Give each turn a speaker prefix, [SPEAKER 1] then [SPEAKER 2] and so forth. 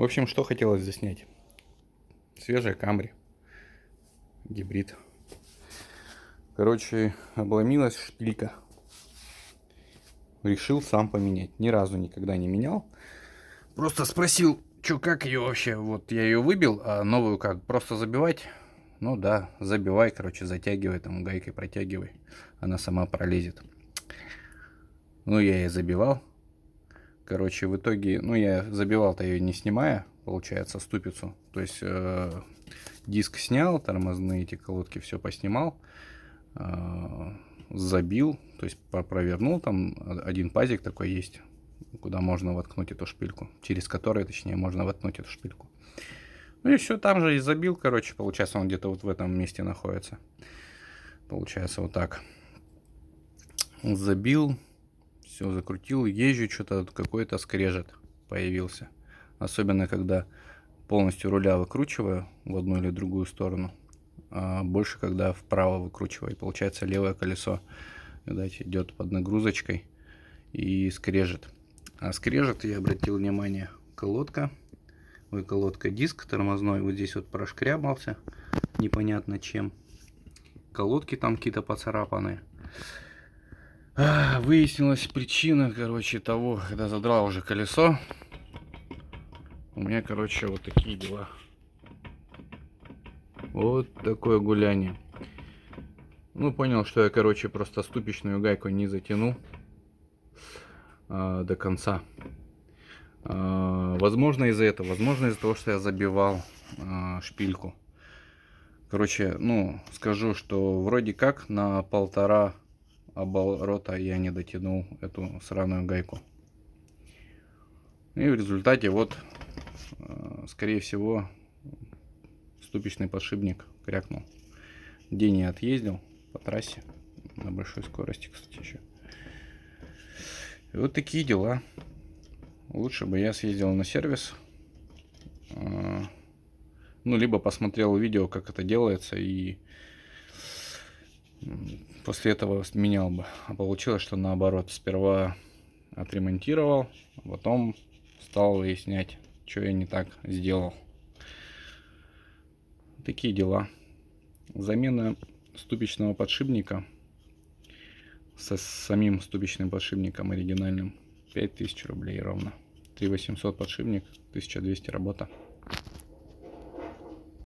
[SPEAKER 1] В общем, что хотелось заснять? Свежая Камри. Гибрид. Короче, обломилась шпилька. Решил сам поменять. Ни разу никогда не менял. Просто спросил, что как ее вообще. Вот я ее выбил, а новую как? Просто забивать? Ну да, забивай, короче, затягивай, там гайкой протягивай. Она сама пролезет. Ну, я ее забивал. Короче, в итоге, ну, я забивал-то ее не снимая, получается, ступицу. То есть, диск снял, тормозные эти колодки все поснимал. Забил, то есть провернул, там один пазик такой есть, куда можно воткнуть эту шпильку, через который, точнее, можно воткнуть эту шпильку. Ну и все, там же и забил, короче, получается, он где-то вот в этом месте находится. Получается, вот так. Забил, все закрутил, езжу, что-то какой-то скрежет появился. Особенно, когда полностью руля выкручиваю в одну или другую сторону. А больше, когда вправо выкручиваю. И получается, левое колесо, видать, идет под нагрузочкой и скрежет. А скрежет, я обратил внимание, колодка. Ой, колодка, диск тормозной. Вот здесь вот прошкрябался. Непонятно чем. Колодки там какие-то поцарапанные. Выяснилась причина, короче, того, когда задрал уже колесо. У меня, короче, вот такие дела. Вот такое гуляние. Ну, понял, что я, короче, просто ступичную гайку не затянул до конца. Возможно, из-за этого. Возможно, из-за того, что я забивал шпильку. Короче, ну, скажу, что вроде как на 1,5 оборота я не дотянул эту сраную гайку. И в результате вот, скорее всего, ступичный подшипник крякнул. День я отъездил по трассе. На большой скорости, кстати, еще. И вот такие дела. Лучше бы я съездил на сервис. Ну, либо посмотрел видео, как это делается, и после этого менял бы. А получилось, что наоборот. Сперва отремонтировал, а потом стал выяснять, что я не так сделал. Такие дела. Замена ступичного подшипника со самим ступичным подшипником оригинальным 5000 рублей ровно. 3800 подшипник, 1200 работа.